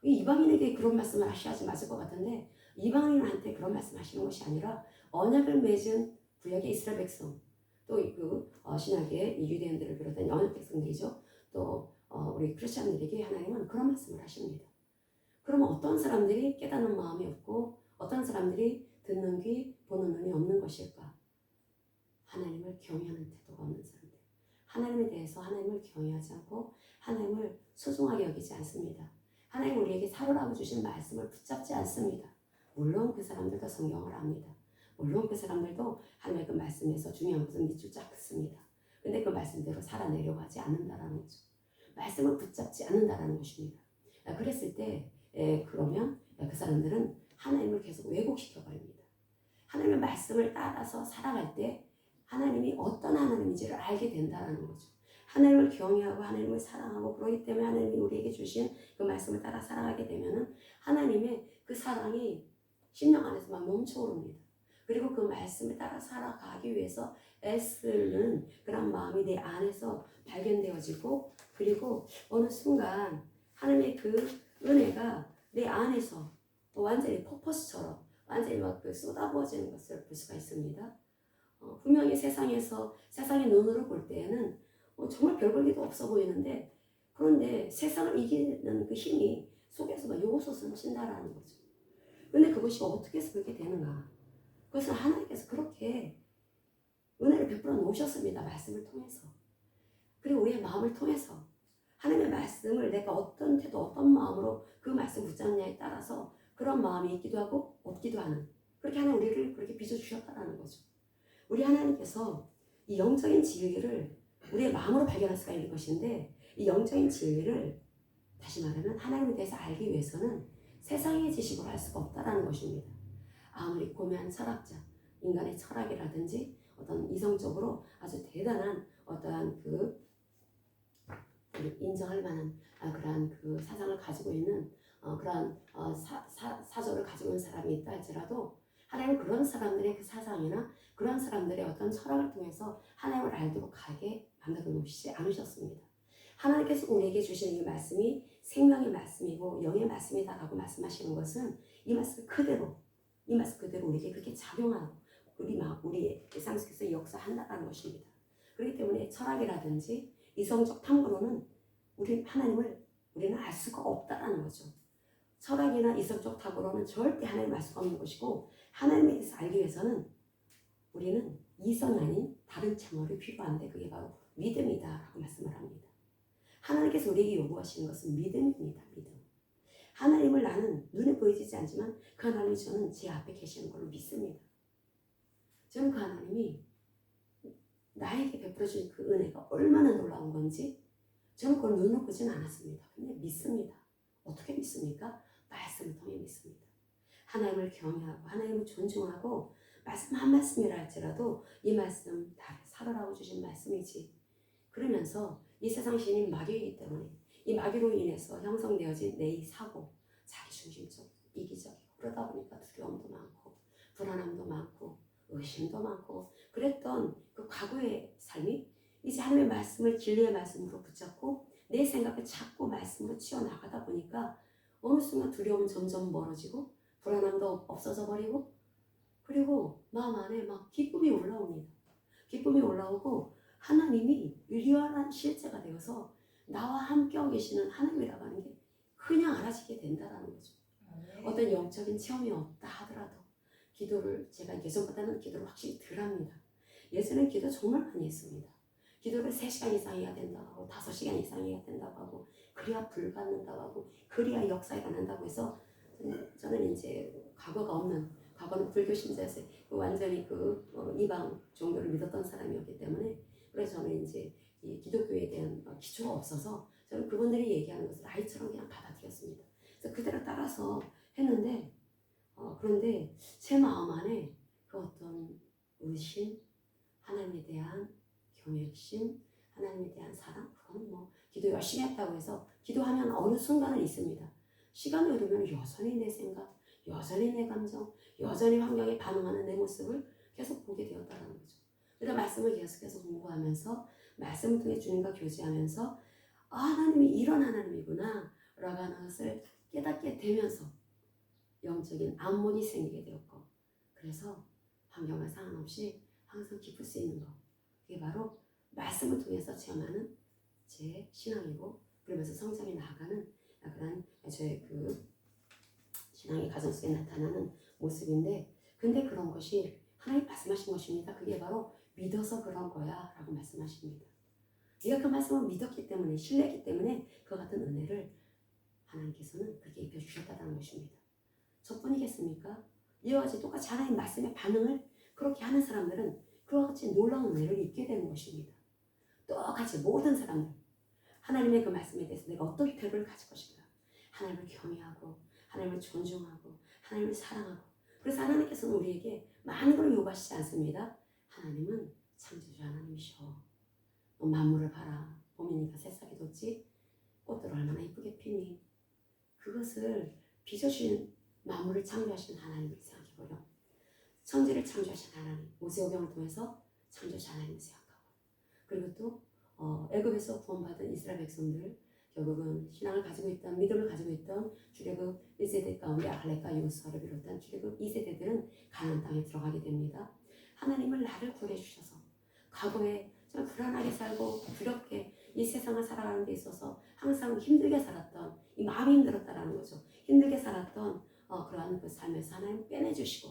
이방인에게 그런 말씀을 하셔야지 맞을 것 같은데 이방인한테 그런 말씀 하시는 것이 아니라 언약을 맺은 구약의 이스라엘 백성 또 그 신약의 유대인들을 비롯한 언약 백성들이죠. 또 우리 크리스천들에게 하나님은 그런 말씀을 하십니다. 그러면 어떤 사람들이 깨닫는 마음이 없고 어떤 사람들이 듣는 귀, 보는 눈이 없는 것일까? 하나님을 경외하는 태도가 없는 사람들. 하나님에 대해서 하나님을 경외하지 않고 하나님을 소중하게 여기지 않습니다. 하나님 우리에게 살으라고 주신 말씀을 붙잡지 않습니다. 물론 그 사람들도 성경을 압니다. 물론 그 사람들도 하나님의 그 말씀에서 중요한 것은 밑줄 쫙 긋습니다. 근데 그 말씀대로 살아내려고 하지 않는다라는 거죠. 말씀을 붙잡지 않는다라는 것입니다. 그랬을 때 그러면 그 사람들은 하나님을 계속 왜곡시켜 버립니다. 하나님의 말씀을 따라서 살아갈 때 하나님이 어떤 하나님인지를 알게 된다는 거죠. 하나님을 경외하고 하나님을 사랑하고 그러기 때문에 하나님이 우리에게 주신 그 말씀을 따라 살아가게 되면은 하나님의 그 사랑이 심령 안에서 막 넘쳐오릅니다. 그리고 그 말씀을 따라 살아가기 위해서 애쓰는 그런 마음이 내 안에서 발견되어지고 그리고 어느 순간 하나님의 그 은혜가 내 안에서 완전히 퍼포스처럼 완전히 막 그 쏟아부어지는 것을 볼 수가 있습니다. 분명히 세상의 눈으로 볼 때에는 정말 별 볼일도 없어 보이는데 그런데 세상을 이기는 그 힘이 속에서 막 요소수 넘친다라는 거죠. 근데 그것이 어떻게 해서 그렇게 되는가? 그것은 하나님께서 그렇게 은혜를 베풀어 놓으셨습니다. 말씀을 통해서. 그리고 우리의 마음을 통해서 하나님의 말씀을 내가 어떤 태도 어떤 마음으로 그 말씀 붙잡느냐에 따라서 그런 마음이 있기도 하고 없기도 하는 그렇게 하나님 우리를 그렇게 빚어주셨다는 거죠. 우리 하나님께서 이 영적인 진리를 우리의 마음으로 발견할 수가 있는 것인데 이 영적인 진리를 다시 말하면 하나님에 대해서 알기 위해서는 세상의 지식으로 알 수가 없다는 것입니다. 아무리 고매한 철학자, 인간의 철학이라든지 어떤 이성적으로 아주 대단한 어떠한 그 인정할 만한 그러한 그 사상을 가지고 있는 그러한 사조를 가지고 있는 사람이 있다 할지라도 하나님은 그런 사람들의 그 사상이나 그런 사람들의 어떤 철학을 통해서 하나님을 알도록 가게 만들어 놓으시지 않으셨습니다. 하나님께서 우리에게 주시는 이 말씀이 생명의 말씀이고 영의 말씀이다라고 말씀하시는 것은 이 말씀 그대로 우리에게 그렇게 작용하고 우리의 일상 속에서 역사한다는 것입니다. 그렇기 때문에 철학이라든지 이성적 탐구로는 우리는 알 수가 없다라는 거죠. 철학이나 이성적 탐구로는 절대 하나님을 알 수가 없는 것이고 하나님에 대해서 알기 위해서는 우리는 이성 아닌 다른 채널이 필요한데 그게 바로 믿음이다라고 말씀을 합니다. 하나님께서 우리에게 요구하시는 것은 믿음입니다. 믿음. 하나님을 나는 눈에 보이지 않지만 그 하나님이 저는 제 앞에 계시는 걸로 믿습니다. 저는 그 하나님이 나에게 베풀어준 그 은혜가 얼마나 놀라운 건지 저는 그걸 눈으로 보지는 않았습니다. 근데 믿습니다. 어떻게 믿습니까? 말씀을 통해 믿습니다. 하나님을 경외하고 하나님을 존중하고 말씀 한 말씀이라 할지라도 이 말씀 다 살아라고 주신 말씀이지. 그러면서 이 세상 신인 마귀이기 때문에 이 마귀로 인해서 형성되어진 내 이 사고, 자기중심적, 이기적이고 그러다 보니까 두려움도 많고 불안함도 많고 의심도 많고 그랬던 그 과거의 삶이 이제 하나님의 말씀을 진리의 말씀으로 붙잡고 내 생각을 자꾸 말씀으로 치워나가다 보니까 어느 순간 두려움은 점점 멀어지고 불안함도 없어져 버리고 그리고 마음 안에 막 기쁨이 올라옵니다. 기쁨이 올라오고 하나님이 유일한 실제가 되어서 나와 함께 계시는 하나님이라고 하는 게 그냥 알아지게 된다는 거죠. 어떤 영적인 체험이 없다 하더라도 기도를 제가 예전보다는 기도를 확실히 덜 합니다. 예전에 기도 정말 많이 했습니다. 기도를 3시간 이상 해야 된다고 하고 5시간 이상 해야 된다고 하고 그래야 불 받는다고 하고 그래야 역사가 일어난다고 해서 저는 이제 과거는 불교 신자였어요. 완전히 이방 종교를 믿었던 사람이었기 때문에 그래서 저는 이제 이 기독교에 대한 기초가 없어서 저는 그분들이 얘기하는 것을 아이처럼 그냥 받아들였습니다. 그래서 그대로 따라서 했는데 그런데 제 마음 안에 그 어떤 의심, 하나님에 대한 경외심, 하나님에 대한 사랑, 그건 뭐 기도 열심히 했다고 해서 기도하면 어느 순간은 있습니다. 시간이 흐르면 여전히 내 생각, 여전히 내 감정, 여전히 환경에 반응하는 내 모습을 계속 보게 되었다는 거죠. 그래서 말씀을 계속해서 공부하면서 말씀을 통해 주님과 교제하면서 하나님이 이런 하나님이구나 라고 하는 것을 깨닫게 되면서 영적인 안목이 생기게 되었고 그래서 환경과 상관없이 항상 기쁠 수 있는 것 그게 바로 말씀을 통해서 체험하는 제 신앙이고 그러면서 성장해 나아가는 그런 저의 그 신앙의 가정 속에 나타나는 모습인데 근데 그런 것이 하나님 말씀하신 것입니다. 그게 바로 믿어서 그런 거야 라고 말씀하십니다. 네가 그 말씀을 믿었기 때문에 신뢰했기 때문에 그 같은 은혜를 하나님께서는 그렇게 입혀주셨다는 것입니다. 저뿐이겠습니까? 이와 같이 똑같이 하나님 말씀의 반응을 그렇게 하는 사람들은 그와 같이 놀라운 은혜를 입게 되는 것입니다. 똑같이 모든 사람들 하나님의 그 말씀에 대해서 내가 어떤 태도를 가질 것인가 하나님을 경외하고 하나님을 존중하고 하나님을 사랑하고 그래서 하나님께서는 우리에게 많은 걸 요구하시지 않습니다. 하나님은 창조주 하나님이셔. 너 만물을 봐라. 봄이니까 새싹이 돋지. 꽃들 얼마나 이쁘게 피니. 그것을 빚어주신 만물을 창조하신 하나님을 생각해보렴. 천지를 창조하신 하나님, 모세오경을 통해서 창조하신 하나님을 생각하고, 그리고 또 애굽에서 구원받은 이스라엘 백성들, 결국은 신앙을 가지고 있던, 믿음을 가지고 있던 출애굽 1세대 가운데 갈렙과 여호수아를 비롯한 출애굽 2세대들은 가나안 땅에 들어가게 됩니다. 하나님을 나를 구해 주셔서 과거에 좀 불안하게 살고 두렵게 이 세상을 살아가는 데 있어서 항상 힘들게 살았던, 이 마음이 힘들었다라는 거죠. 힘들게 살았던 그러한 그 삶에서 하나님 빼내주시고,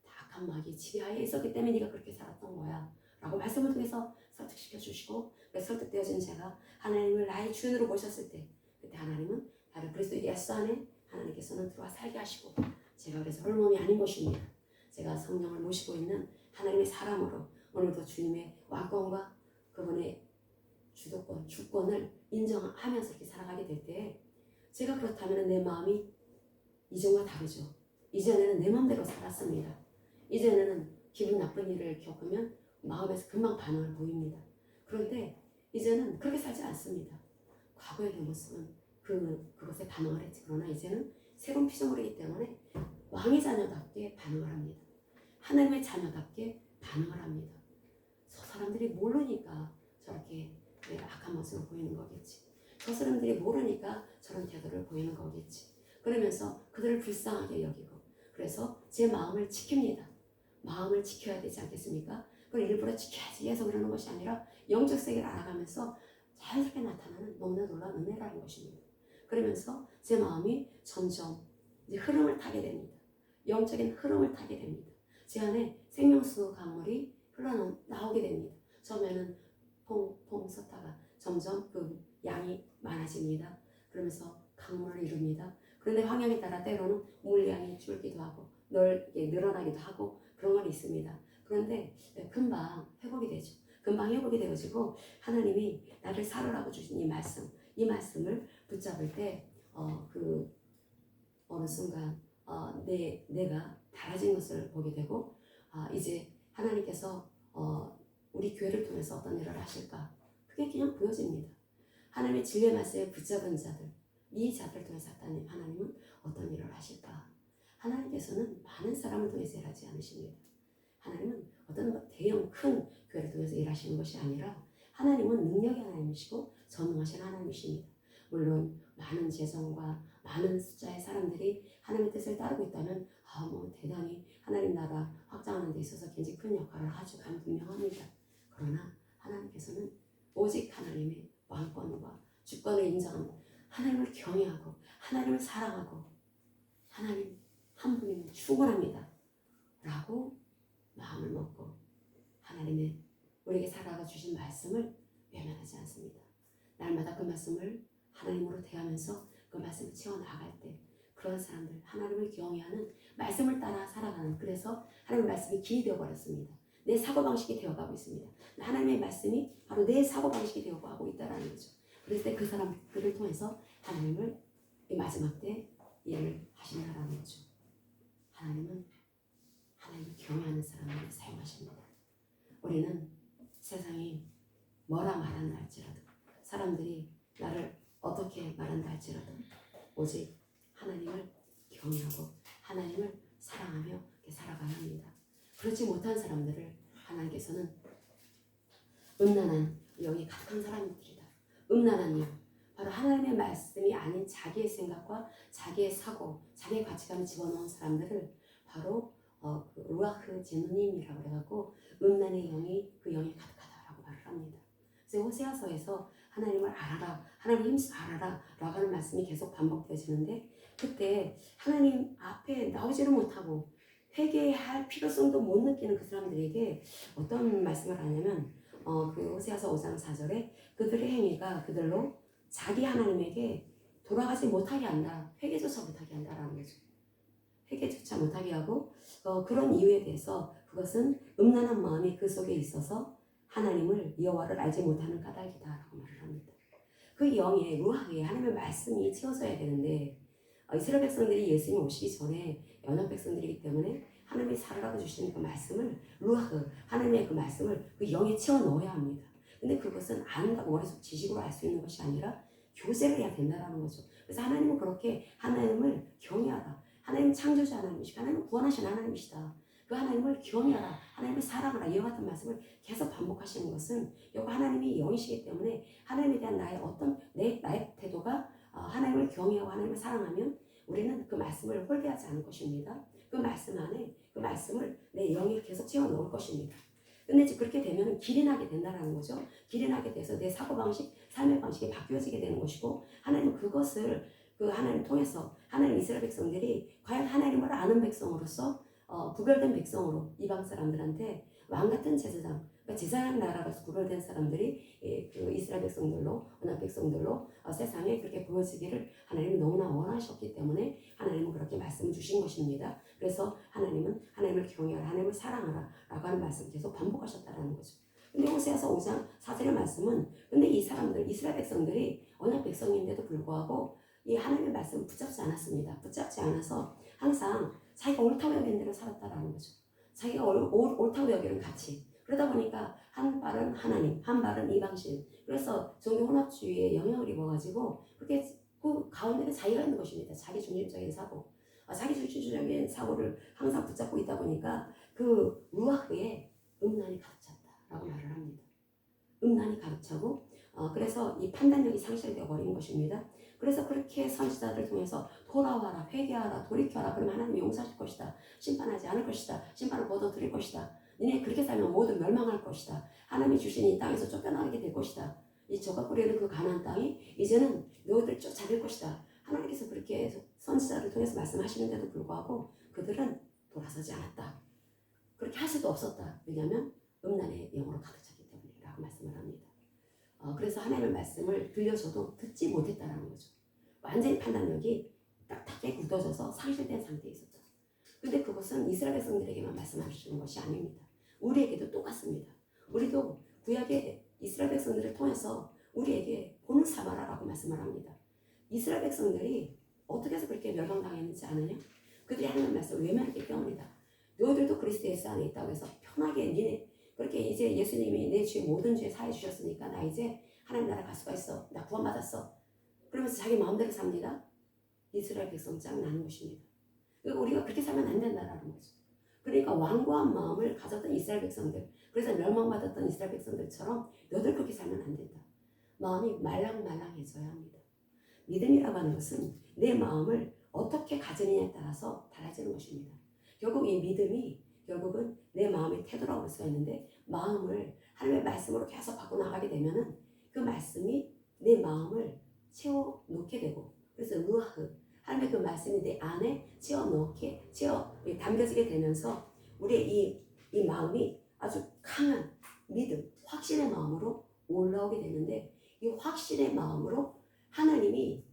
악한 마귀 지배하에 있었기 때문에 네가 그렇게 살았던 거야 라고 말씀을 통해서 설득시켜 주시고, 설득되어진 제가 하나님을 나의 주인으로 모셨을 때, 그때 하나님은 나를 그리스도 예수 안에 하나님께서는 들어와 살게 하시고, 제가 그래서 홀몸이 아닌 것입니다. 제가 성령을 모시고 있는 하나님의 사람으로 오늘도 주님의 왕권과 그분의 주도권, 주권을 인정하면서 이렇게 살아가게 될 때, 제가 그렇다면 내 마음이 이전과 다르죠. 이전에는 내 마음대로 살았습니다. 이전에는 기분 나쁜 일을 겪으면 마음에서 금방 반응을 보입니다. 그런데 이제는 그렇게 살지 않습니다. 과거의 내 모습은 그것에 반응을 했지. 그러나 이제는 새로운 피조물이기 때문에 왕의 자녀답게 반응을 합니다. 하나님의 자녀답게 반응을 합니다. 저 사람들이 모르니까 저렇게 악한 모습을 보이는 거겠지. 저 사람들이 모르니까 저런 태도를 보이는 거겠지. 그러면서 그들을 불쌍하게 여기고, 그래서 제 마음을 지킵니다. 마음을 지켜야 되지 않겠습니까? 그걸 일부러 지켜야지 해서 그러는 것이 아니라 영적 세계를 알아가면서 자연스럽게 나타나는 너무나 놀라운 은혜라는 것입니다. 그러면서 제 마음이 점점 이제 흐름을 타게 됩니다. 영적인 흐름을 타게 됩니다. 제 안에 생명수 강물이 흘러나오게 됩니다. 처음에는 퐁퐁 섰다가 점점 그 양이 많아집니다. 그러면서 강물을 이룹니다. 그런데 환경에 따라 때로는 물량이 줄기도 하고 늘어나기도 하고 그런 건 있습니다. 그런데 금방 회복이 되죠. 금방 회복이 되어지고, 하나님이 나를 살으라고 주신 이 말씀을 붙잡을 때 어느 순간 내가 달라진 것을 보게 되고, 이제 하나님께서 우리 교회를 통해서 어떤 일을 하실까, 그게 그냥 보여집니다. 하나님의 진리의 말씀에 붙잡은 자들, 이 자들을 통해서 하나님은 어떤 일을 하실까. 하나님께서는 많은 사람을 통해서 일하지 않으십니다. 하나님은 어떤 대형 큰 교회를 통해서 일하시는 것이 아니라, 하나님은 능력의 하나님이시고 전능하신 하나님이십니다. 물론 많은 재정과 많은 숫자의 사람들이 하나님의 뜻을 따르고 있다면 대단히 하나님 나라 확장하는 데 있어서 굉장히 큰 역할을 하죠. 분명합니다. 그러나 하나님께서는 오직 하나님의 왕권과 주권을 인정하고, 하나님을 경외하고 하나님을 사랑하고 하나님 한 분이면 충분합니다 라고 마음을 먹고, 하나님의 우리에게 살아가 주신 말씀을 외면하지 않습니다. 날마다 그 말씀을 하나님으로 대하면서 그 말씀을 채워나갈 때, 그런 사람들, 하나님을 경외하는, 말씀을 따라 살아가는, 그래서 하나님의 말씀이 길이 되어버렸습니다. 내 사고방식이 되어가고 있습니다. 하나님의 말씀이 바로 내 사고방식이 되어가고 있다는 거죠. 그랬을 때 그 사람들을 통해서 하나님을 이 마지막 때 일을 하신다라는 거죠. 하나님을 경외하는 사람을 사용하십니다. 우리는 세상이 뭐라 말한다 할지라도, 사람들이 나를 어떻게 말한다 할지라도, 오직 하나님을 경외하고 하나님을 사랑하며 살아가야 합니다. 그렇지 못한 사람들을 하나님께서는 음란한 영이 가득한 사람들이다. 음란한 영, 바로 하나님의 말씀이 아닌 자기의 생각과 자기의 사고, 자기의 가치관을 집어넣은 사람들을 바로 그 루아흐 제누님이라고 해갖고 음란의 영이 그 영이 가득하다라고 말을 합니다. 그래서 호세아서에서 하나님을 알아라, 하나님 힘써 알아라 라고 하는 말씀이 계속 반복되어지는데, 그때 하나님 앞에 나오지를 못하고 회개할 필요성도 못 느끼는 그 사람들에게 어떤 말씀을 하냐면, 그 호세아서 5장 4절에 그들의 행위가 그들로 자기 하나님에게 돌아가지 못하게 한다, 회개조차 못하게 한다라는 거죠. 회개조차 못하게 하고, 그런 이유에 대해서 그것은 음란한 마음이 그 속에 있어서 하나님을, 여호와를 알지 못하는 까닭이다라고 말을 합니다. 그 영에, 루하에 하나님의 말씀이 채워져야 되는데, 이스라엘 백성들이 예수님이 오시기 전에 연합 백성들이기 때문에 하나님이 살으라고 주시는 그 말씀을, 루하흐, 하나님의 그 말씀을 그 영에 채워 넣어야 합니다. 근데 그것은 안다고 머릿속 지식으로 알 수 있는 것이 아니라 교제를 해야 된다라는 거죠. 그래서 하나님은 그렇게 하나님을 경외하라. 하나님은 창조자 하나님이시고 하나님은 구원하신 하나님이시다. 그 하나님을 경외하라. 하나님을 사랑하라. 이와 같은 말씀을 계속 반복하시는 것은 여기 하나님이 영이시기 때문에 하나님에 대한 나의 어떤 나의 태도가 하나님을 경외하고 하나님을 사랑하면 우리는 그 말씀을 홀대하지 않을 것입니다. 그 말씀 안에 그 말씀을 내 영에 계속 채워 넣을 것입니다. 근데 이제 그렇게 되면 길이 나게 된다는 거죠. 길이 나게 돼서 내 사고방식, 삶의 방식이 바뀌어지게 되는 것이고 하나님은 그것을 그 하나님 통해서 하나님 이스라엘 백성들이 과연 하나님을 아는 백성으로서 구별된 백성으로 이방 사람들한테 왕같은 제사장, 그러니까 제사장 나라로서 구별된 사람들이 그 이스라엘 백성들로 언약 백성들로 세상에 그렇게 보여지기를 하나님이 너무나 원하셨기 때문에 하나님은 그렇게 말씀을 주신 것입니다. 그래서 하나님은 하나님을 경외하라, 하나님을 사랑하라 라고 하는 말씀을 계속 반복하셨다는 거죠. 근데 호세아서 5장 4절의 말씀은 근데 이 사람들 이스라엘 백성들이 언약 백성인데도 불구하고 이 하나님의 말씀을 붙잡지 않았습니다. 붙잡지 않아서 항상 자기가 옳다고 여기는 대로 살았다라는 거죠. 자기가 옳다고 여기는 가치. 그러다 보니까 한 발은 하나님, 한 발은 이방신. 그래서 종교 혼합주의에 영향을 입어가지고 그렇게 그 가운데는 자기가 있는 것입니다. 자기 중심적인 사고. 자기 중심적인 사고를 항상 붙잡고 있다 보니까 그 루아흐에 음란이 가득 찼다라고 말을 합니다. 음란이 가득 차고 그래서 이 판단력이 상실되어 버린 것입니다. 그래서 그렇게 선지자들을 통해서 돌아와라, 회개하라, 돌이켜라. 그러면 하나님 용서하실 것이다. 심판하지 않을 것이다. 심판을 거둬들일 것이다. 니네 그렇게 살면 모두 멸망할 것이다. 하나님이 주신 이 땅에서 쫓겨나게 될 것이다. 이 저가 뿌리는 그 가나안 땅이 이제는 너희들 쫓아낼 것이다. 하나님께서 그렇게 선지자를 통해서 말씀하시는데도 불구하고 그들은 돌아서지 않았다. 그렇게 할 수도 없었다. 왜냐하면 음란의 영으로 가득 찼기 때문에 라고 말씀을 합니다. 그래서 하나님의 말씀을 들려줘도 듣지 못했다라는 거죠. 완전히 판단력이 딱딱하게 굳어져서 상실된 상태에 있었죠. 근데 그것은 이스라엘 백성들에게만 말씀하시는 것이 아닙니다. 우리에게도 똑같습니다. 우리도 구약의 이스라엘 백성들을 통해서 우리에게 본을 삼아라라고 말씀을 합니다. 이스라엘 백성들이 어떻게 해서 그렇게 멸망당했는지 아느냐? 그들이 하나님의 말씀을 외면했기 때문이다. 너희들도 그리스도 예수 안에 있다고 해서 편하게 니네 그렇게 이제 예수님이 내 죄 모든 죄 사해 주셨으니까 나 이제 하나님 나라 갈 수가 있어. 나 구원받았어. 그러면서 자기 마음대로 삽니다. 이스라엘 백성 짱 나는 것입니다. 우리가 그렇게 살면 안 된다라는 거죠. 그러니까 완고한 마음을 가졌던 이스라엘 백성들, 그래서 멸망받았던 이스라엘 백성들처럼 너희들 그렇게 살면 안 된다. 마음이 말랑말랑해져야 합니다. 믿음이라고 하는 것은 내 마음을 어떻게 가지느냐에 따라서 달라지는 것입니다. 결국 이 믿음이 결국은 내 마음의 태도라고 할 수가 있는데 마음을 하나님의 말씀으로 계속 바꿔나가게 되면은 그 말씀이 내 마음을 채워놓게 되고 그래서 루아흐 하나님의 그 말씀이 내 안에 담겨지게 되면서 우리의 이 마음이 아주 강한 믿음, 확신의 마음으로 올라오게 되는데 이 확신의 마음으로 하나님이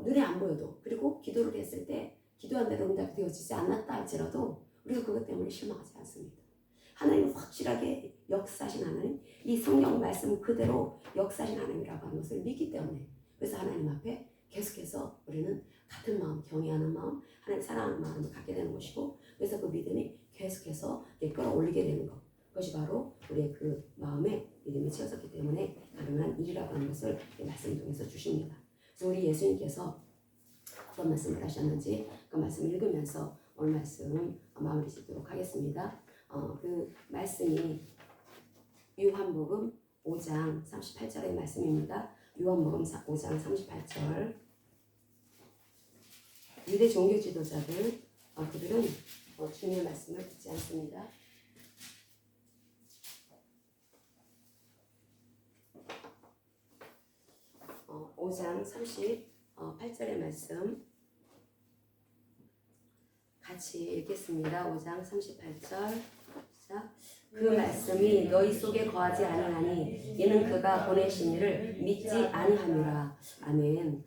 눈에 안 보여도 그리고 기도를 했을 때 기도한 대로 응답이 되어지지 않았다 할지라도 우리가 그것 때문에 실망하지 않습니다. 하나님은 확실하게 역사하신 하나님, 이 성경 말씀 그대로 역사하신 하나님이라고 하는 것을 믿기 때문에 그래서 하나님 앞에 계속해서 우리는 같은 마음, 경외하는 마음, 하나님 사랑하는 마음을 갖게 되는 것이고 그래서 그 믿음이 계속해서 끌어올리게 되는 것 그것이 바로 우리의 그 마음에 믿음이 채워졌기 때문에 가능한 일이라고 하는 것을 말씀을 통해서 주십니다. 그래서 우리 예수님께서 어떤 말씀을 하셨는지 그 말씀을 읽으면서 오늘 말씀 마무리 짓도록 하겠습니다. 그 말씀이 요한복음 5장 38절의 말씀입니다. 요한복음 5장 38절 유대 종교 지도자들 그들은 주님의 말씀을 듣지 않습니다. 5장 38절의 말씀 같이 읽겠습니다. 5장 38절 그 말씀이 너희 속에 거하지 아니하니 이는 그가 보내신 이를 믿지 아니하니라. 아멘.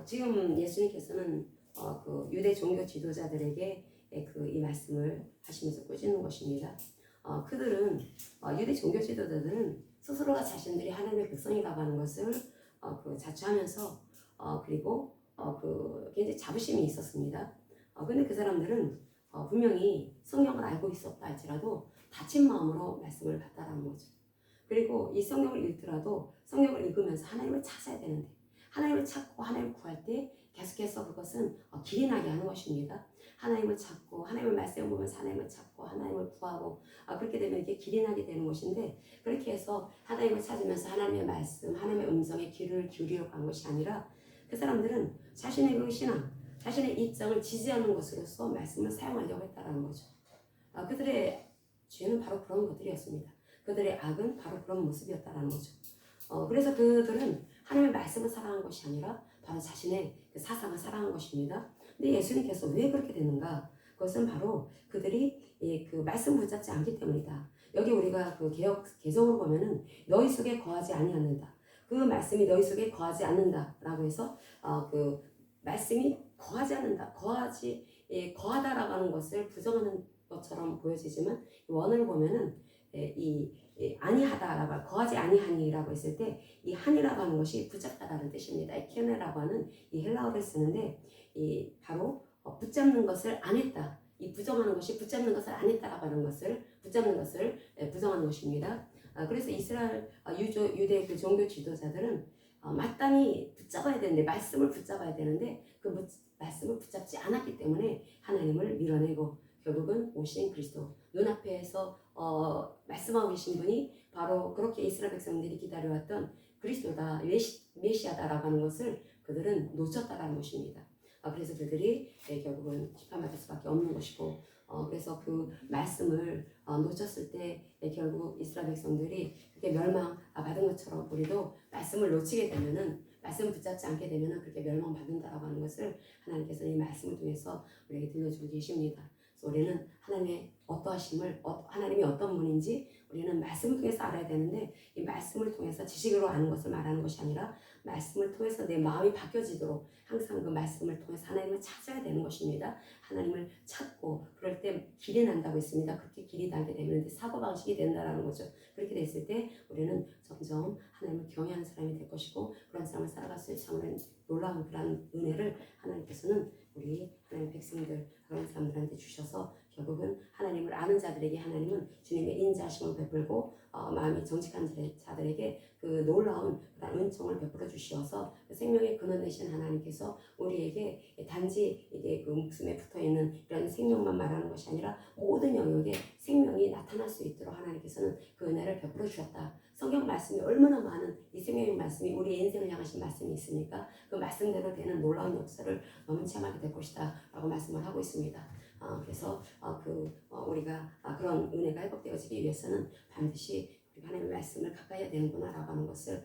지금 예수님께서는 그 유대 종교 지도자들에게 이 말씀을 하시면서 꾸짖는 것입니다. 그들은 유대 종교 지도자들은 스스로가 자신들이 하나님의 백성이라고 하는 것을 자처하면서 그리고 굉장히 자부심이 있었습니다. 근데 그 사람들은 분명히 성경을 알고 있었다 할지라도 다친 마음으로 말씀을 받다라는 거죠. 그리고 이 성경을 읽더라도 성경을 읽으면서 하나님을 찾아야 되는데 하나님을 찾고 하나님을 구할 때 계속해서 그것은 길이 나게 하는 것입니다. 하나님을 찾고 하나님의 말씀을 보면서 하나님을 찾고 하나님을 구하고 그렇게 되면 이게 길이 나게 되는 것인데 그렇게 해서 하나님을 찾으면서 하나님의 말씀, 하나님의 음성에 귀를 기울이려고 한 것이 아니라 그 사람들은 자신의 그 신앙, 자신의 입장을 지지하는 것으로서 말씀을 사용하려고 했다는 거죠. 그들의 죄는 바로 그런 것들이었습니다. 그들의 악은 바로 그런 모습이었다는 거죠. 그래서 그들은 하나님의 말씀을 사랑한 것이 아니라 바로 자신의 그 사상을 사랑한 것입니다. 근데 예수님께서 왜 그렇게 되는가? 그것은 바로 그들이 그 말씀 붙잡지 않기 때문이다. 여기 우리가 그 개정으로 보면은 너희 속에 거하지 아니하는다. 그 말씀이 너희 속에 거하지 않는다라고 해서 그 말씀이 거하지 않는다, 거하다라고 하는 것을 부정하는 것처럼 보여지지만 원을 보면은 이 아니하다라고 거하지 아니하니라고 했을 때 이 한이라고 하는 것이 붙잡다라는 뜻입니다. 케네라고 하는 이 헬라어를 쓰는데 이 바로 붙잡는 것을 안 했다. 이 부정하는 것이 붙잡는 것을 안 했다라고 하는 것을 붙잡는 것을 부정하는 것입니다. 그래서 이스라엘 유대 그 종교 지도자들은 마땅히 붙잡아야 되는데 말씀을 붙잡아야 되는데 그 말씀을 붙잡지 않았기 때문에 하나님을 밀어내고 결국은 오신 그리스도 눈앞에서 말씀하고 계신 분이 바로 그렇게 이스라엘 백성들이 기다려왔던 그리스도다, 메시아다라고 하는 것을 그들은 놓쳤다라는 것입니다. 그래서 그들이 결국은 심판받을 수밖에 없는 것이고 그래서 그 말씀을 놓쳤을 때 결국 이스라엘 백성들이 그렇게 멸망받은 것처럼 우리도 말씀을 놓치게 되면은 말씀을 붙잡지 않게 되면은 그렇게 멸망받는다라고 하는 것을 하나님께서 이 말씀을 통해서 우리에게 들려주고 계십니다. 그래서 우리는 하나님의 어떠하심을 하나님이 어떤 분인지 우리는 말씀을 통해서 알아야 되는데 이 말씀을 통해서 지식으로 아는 것을 말하는 것이 아니라 말씀을 통해서 내 마음이 바뀌어지도록 항상 그 말씀을 통해서 하나님을 찾아야 되는 것입니다. 하나님을 찾고 그럴 때 길이 난다고 했습니다. 그렇게 길이 나게 되면 사고방식이 된다는 거죠. 그렇게 됐을 때 우리는 점점 하나님을 경외하는 사람이 될 것이고 그런 삶을 살아갈 수 있는 참으로 놀라운 그런 은혜를 하나님께서는 우리 하나님의 백성들 그런 사람들한테 주셔서 결국은 하나님을 아는 자들에게 하나님은 주님의 인자하심을 베풀고 마음이 정직한 자들에게 그 놀라운 그런 은총을 베풀어 주시어서 그 생명의 근원 되신 하나님께서 우리에게 단지 이게 그 목숨에 붙어 있는 이런 생명만 말하는 것이 아니라 모든 영역에 생명이 나타날 수 있도록 하나님께서는 그 은혜를 베풀어 주셨다. 성경 말씀이 얼마나 많은 이 생명의 말씀이 우리 인생을 향하신 말씀이 있습니까? 그 말씀대로 되는 놀라운 역사를 너무 체험하게 될 것이다 라고 말씀을 하고 있습니다. 그래서 우리가 그런 은혜가 회복되어지기 위해서는 반드시 우리가 하나님의 말씀을 가까이 해야 되는구나 라고 하는 것을